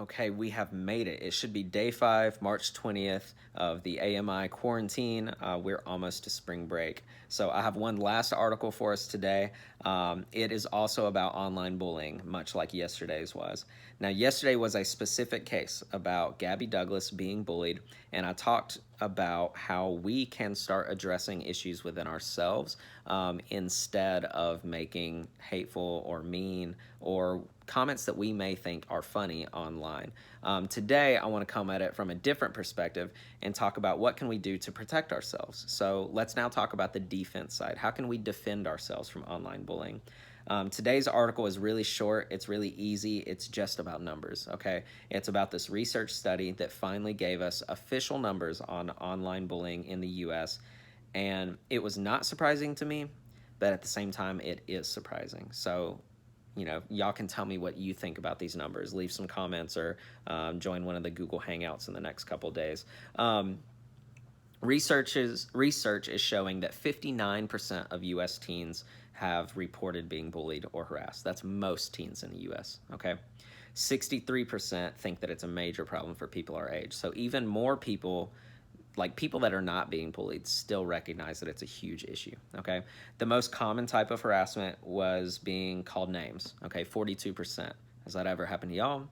Okay, we have made it. It should be day 5, March 20th of the AMI quarantine. We're almost to spring break. So I have one last article for us today. It is also about online bullying, much like yesterday's was. Now, yesterday was a specific case about Gabby Douglas being bullied, and I talked about how we can start addressing issues within ourselves instead of making hateful or mean or comments that we may think are funny online. Today, I want to come at it from a different perspective and talk about what can we do to protect ourselves. So let's now talk about the defense side. How can we defend ourselves from online bullying? Today's article is really short. It's really easy. It's just about numbers, okay? It's about this research study that finally gave us official numbers on online bullying in the US. And it was not surprising to me, but at the same time, it is surprising. So y'all can tell me what you think about these numbers. Leave some comments or join one of the Google Hangouts in the next couple days. Research is showing that 59% of U.S. teens have reported being bullied or harassed. That's most teens in the U.S., okay? 63% think that it's a major problem for people our age. So even more people, like people that are not being bullied, still recognize that it's a huge issue, okay? The most common type of harassment was being called names, okay? 42%. Has that ever happened to y'all?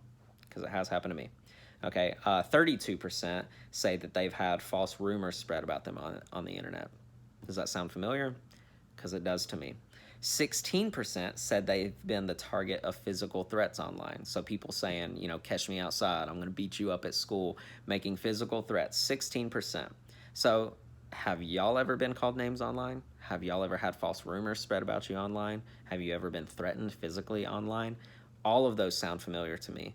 Because it has happened to me. Okay, 32% say that they've had false rumors spread about them on the internet. Does that sound familiar? Because it does to me. 16% said they've been the target of physical threats online. So people saying, catch me outside, I'm going to beat you up at school, making physical threats, 16%. So have y'all ever been called names online? Have y'all ever had false rumors spread about you online? Have you ever been threatened physically online? All of those sound familiar to me.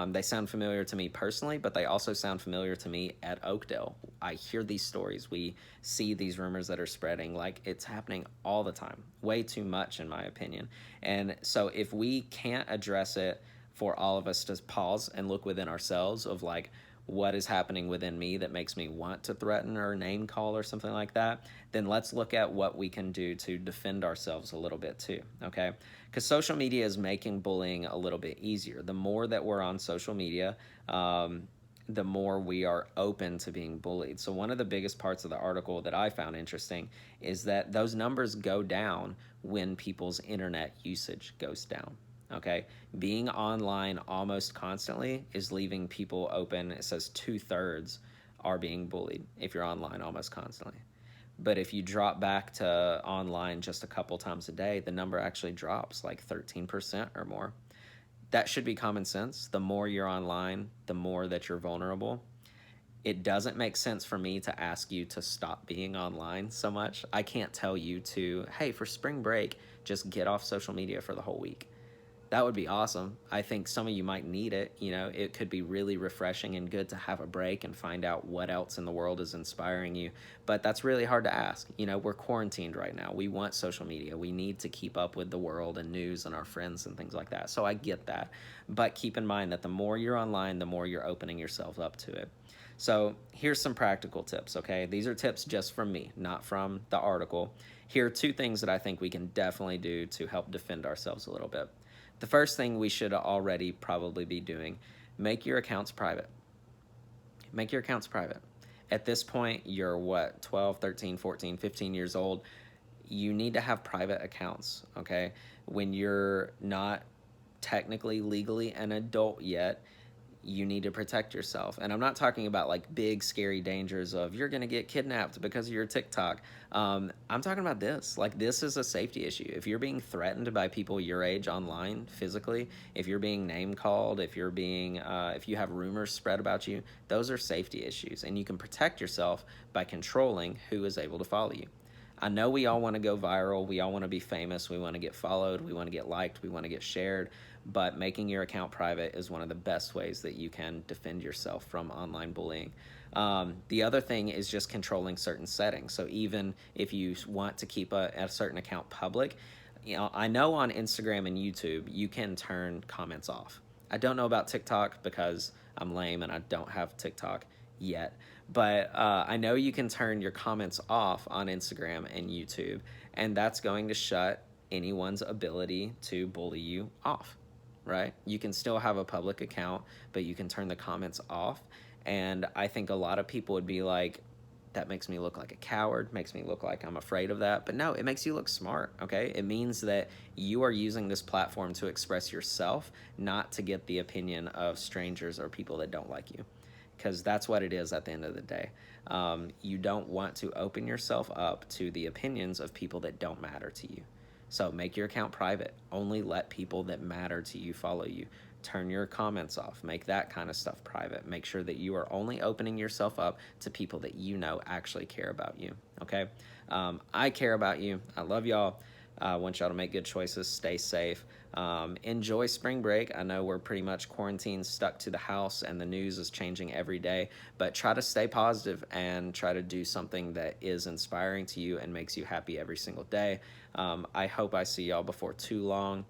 They sound familiar to me personally, but they also sound familiar to me at Oakdale. I hear these stories. We see these rumors that are spreading like it's happening all the time. Way too much, in my opinion. And so if we can't address it, for all of us to pause and look within ourselves of like, what is happening within me that makes me want to threaten or name call or something like that, then let's look at what we can do to defend ourselves a little bit too, okay? Because social media is making bullying a little bit easier. The more that we're on social media, the more we are open to being bullied. So one of the biggest parts of the article that I found interesting is that those numbers go down when people's internet usage goes down. Okay, being online almost constantly is leaving people open. It says 2/3 are being bullied if you're online almost constantly. But if you drop back to online just a couple times a day, the number actually drops like 13% or more. That should be common sense. The more you're online, the more that you're vulnerable. It doesn't make sense for me to ask you to stop being online so much. I can't tell you to, hey, for spring break, just get off social media for the whole week. That would be awesome. I think some of you might need it. It could be really refreshing and good to have a break and find out what else in the world is inspiring you. But that's really hard to ask. We're quarantined right now. We want social media. We need to keep up with the world and news and our friends and things like that. So I get that. But keep in mind that the more you're online, the more you're opening yourself up to it. So here's some practical tips, okay? These are tips just from me, not from the article. Here are 2 things that I think we can definitely do to help defend ourselves a little bit. The first thing we should already probably be doing, make your accounts private. Make your accounts private. At this point, you're 12, 13, 14, 15 years old. You need to have private accounts, okay? When you're not technically legally an adult yet, you need to protect yourself. And I'm not talking about like big scary dangers of you're gonna get kidnapped because of your TikTok. I'm talking about this. Like, this is a safety issue. If you're being threatened by people your age online physically, if you're being name called, if you're being if you have rumors spread about you, those are safety issues. And you can protect yourself by controlling who is able to follow you. I know we all want to go viral. We all want to be famous. We want to get followed. We want to get liked. We want to get shared. But making your account private is one of the best ways that you can defend yourself from online bullying. The other thing is just controlling certain settings. So even if you want to keep a certain account public, I know on Instagram and YouTube, you can turn comments off. I don't know about TikTok because I'm lame and I don't have TikTok yet. But I know you can turn your comments off on Instagram and YouTube, and that's going to shut anyone's ability to bully you off. right? You can still have a public account, but you can turn the comments off. And I think a lot of people would be like, that makes me look like a coward, makes me look like I'm afraid of that. But no, it makes you look smart, okay? It means that you are using this platform to express yourself, not to get the opinion of strangers or people that don't like you, because that's what it is at the end of the day. You don't want to open yourself up to the opinions of people that don't matter to you. So make your account private. Only let people that matter to you follow you. Turn your comments off. Make that kind of stuff private. Make sure that you are only opening yourself up to people that you know actually care about you. Okay? I care about you. I love y'all. I want y'all to make good choices. Stay safe. Enjoy spring break. I know we're pretty much quarantined, stuck to the house, and the news is changing every day. But try to stay positive and try to do something that is inspiring to you and makes you happy every single day. I hope I see y'all before too long.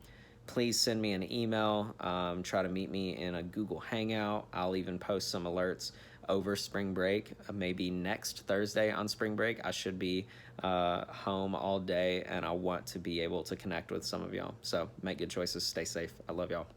Please send me an email. Try to meet me in a Google Hangout. I'll even post some alerts over spring break. Maybe next Thursday on spring break, I should be home all day, and I want to be able to connect with some of y'all. So make good choices. Stay safe. I love y'all.